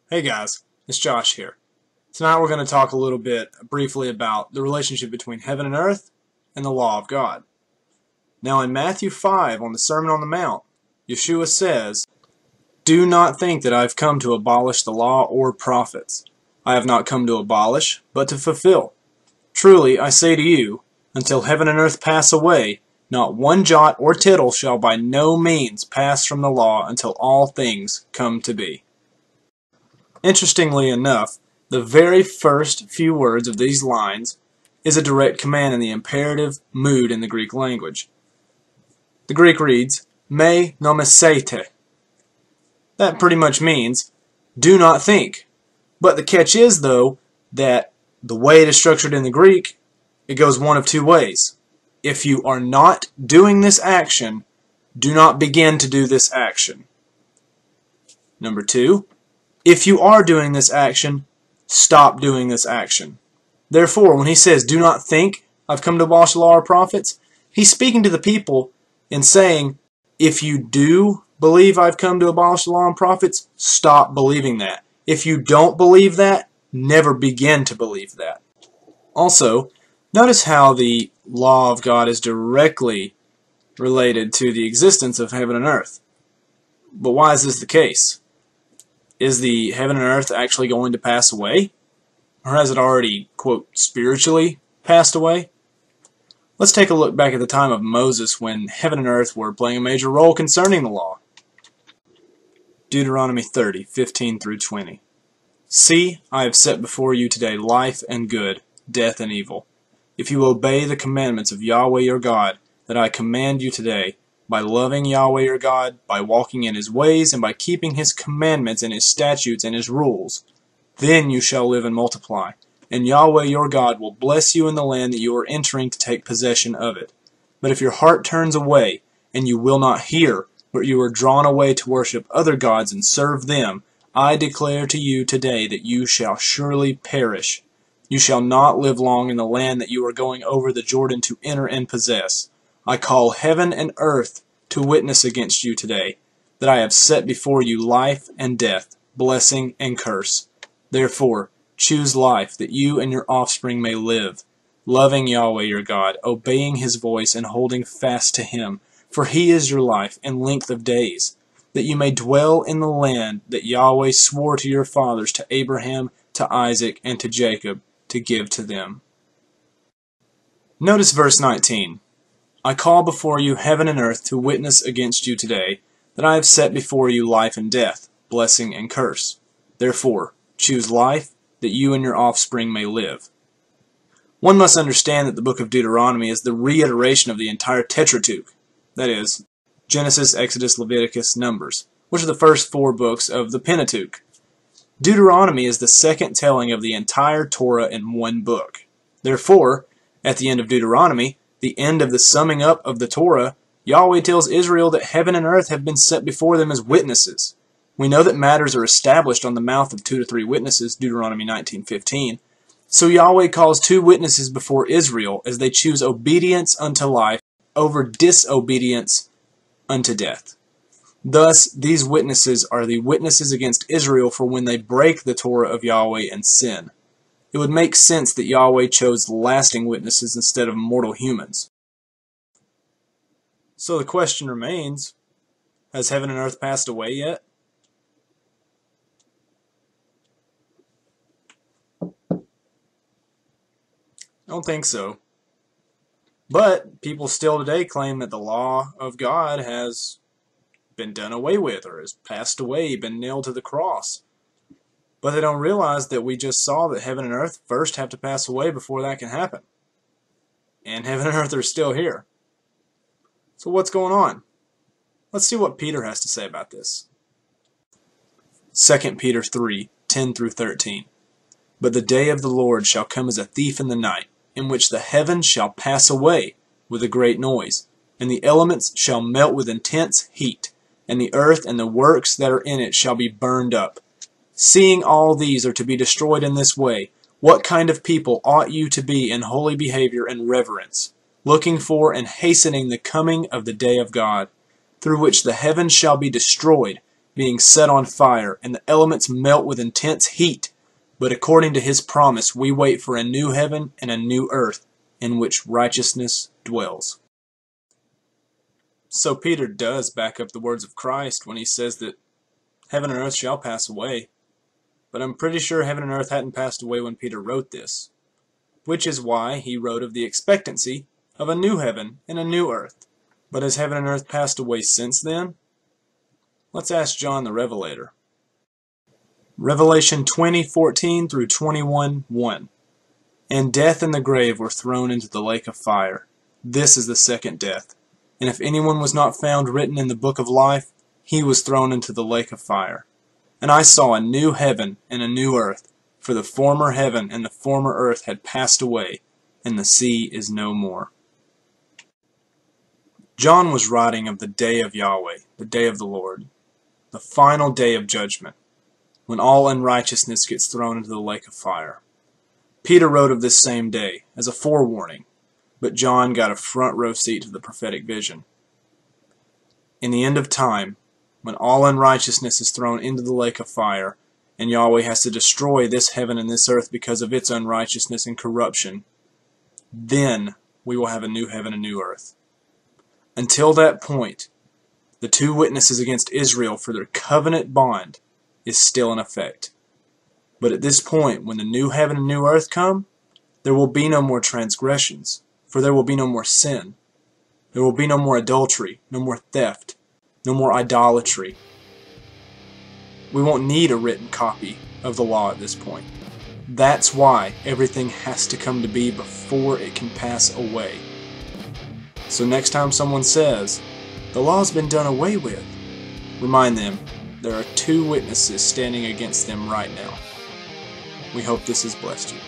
Hey guys, it's Josh here. Tonight we're going to talk a little bit briefly about the relationship between heaven and earth and the law of God. Now in Matthew 5 on the Sermon on the Mount, Yeshua says, "Do not think that I have come to abolish the law or prophets. I have not come to abolish, but to fulfill. Truly I say to you, until heaven and earth pass away, not one jot or tittle shall by no means pass from the law until all things come to be." Interestingly enough, the very first few words of these lines is a direct command in the imperative mood in the Greek language. The Greek reads, "Me nomesete." That pretty much means, do not think. But the catch is, though, that the way it is structured in the Greek, it goes one of two ways. If you are not doing this action, do not begin to do this action. Number two, if you are doing this action, stop doing this action. Therefore, when he says, "Do not think I've come to abolish the law or prophets," he's speaking to the people and saying, if you do believe I've come to abolish the law and prophets, stop believing that. If you don't believe that, never begin to believe that. Also, notice how the law of God is directly related to the existence of heaven and earth. But why is this the case? Is the heaven and earth actually going to pass away? Or has it already, quote, spiritually passed away? Let's take a look back at the time of Moses when heaven and earth were playing a major role concerning the law. Deuteronomy 30, 15 through 20. "See, I have set before you today life and good, death and evil. If you obey the commandments of Yahweh your God that I command you today, by loving Yahweh your God, by walking in His ways, and by keeping His commandments and His statutes and His rules, then you shall live and multiply, and Yahweh your God will bless you in the land that you are entering to take possession of it. But if your heart turns away, and you will not hear, but you are drawn away to worship other gods and serve them, I declare to you today that you shall surely perish. You shall not live long in the land that you are going over the Jordan to enter and possess. I call heaven and earth to witness against you today, that I have set before you life and death, blessing and curse. Therefore, choose life, that you and your offspring may live, loving Yahweh your God, obeying His voice and holding fast to Him, for He is your life and length of days, that you may dwell in the land that Yahweh swore to your fathers, to Abraham, to Isaac, and to Jacob, to give to them." Notice verse 19. "I call before you heaven and earth to witness against you today, that I have set before you life and death, blessing and curse. Therefore, choose life, that you and your offspring may live." One must understand that the book of Deuteronomy is the reiteration of the entire Pentateuch, that is, Genesis, Exodus, Leviticus, Numbers, which are the first four books of the Pentateuch. Deuteronomy is the second telling of the entire Torah in one book. Therefore, at the end of Deuteronomy, the end of the summing up of the Torah, Yahweh tells Israel that heaven and earth have been set before them as witnesses. We know that matters are established on the mouth of 2 to 3 witnesses, Deuteronomy 19:15. So Yahweh calls 2 witnesses before Israel as they choose obedience unto life over disobedience unto death. Thus, these witnesses are the witnesses against Israel for when they break the Torah of Yahweh and sin. It would make sense that Yahweh chose lasting witnesses instead of mortal humans. So the question remains, has heaven and earth passed away yet? I don't think so. But people still today claim that the law of God has been done away with, or has passed away, been nailed to the cross. But they don't realize that we just saw that heaven and earth first have to pass away before that can happen. And heaven and earth are still here. So what's going on? Let's see what Peter has to say about this. 2 Peter 3, 10 through 13. "But the day of the Lord shall come as a thief in the night, in which the heavens shall pass away with a great noise, and the elements shall melt with intense heat, and the earth and the works that are in it shall be burned up. Seeing all these are to be destroyed in this way, what kind of people ought you to be in holy behavior and reverence, looking for and hastening the coming of the day of God, through which the heavens shall be destroyed, being set on fire, and the elements melt with intense heat. But according to his promise, we wait for a new heaven and a new earth in which righteousness dwells. So Peter does back up the words of Christ when he says that heaven and earth shall pass away. But I'm pretty sure heaven and earth hadn't passed away when Peter wrote this, which is why he wrote of the expectancy of a new heaven and a new earth. But has heaven and earth passed away since then? Let's ask John the Revelator. Revelation 20:14 through 21:1. And death and the grave were thrown into the lake of fire. This is the second death. And if anyone was not found written in the book of life, he was thrown into the lake of fire. And I saw a new heaven and a new earth, for the former heaven and the former earth had passed away, and the sea is no more. John was writing of the day of Yahweh, the day of the Lord, the final day of judgment, when all unrighteousness gets thrown into the lake of fire. Peter wrote of this same day as a forewarning, but John got a front row seat to the prophetic vision. In the end of time, when all unrighteousness is thrown into the lake of fire, and Yahweh has to destroy this heaven and this earth because of its unrighteousness and corruption, then we will have a new heaven and new earth. Until that point, the two witnesses against Israel for their covenant bond is still in effect. But at this point, when the new heaven and new earth come, there will be no more transgressions, for there will be no more sin. There will be no more adultery, no more theft, no more idolatry. We won't need a written copy of the law at this point. That's why everything has to come to be before it can pass away. So next time someone says, the law's been done away with, remind them there are two witnesses standing against them right now. We hope this has blessed you.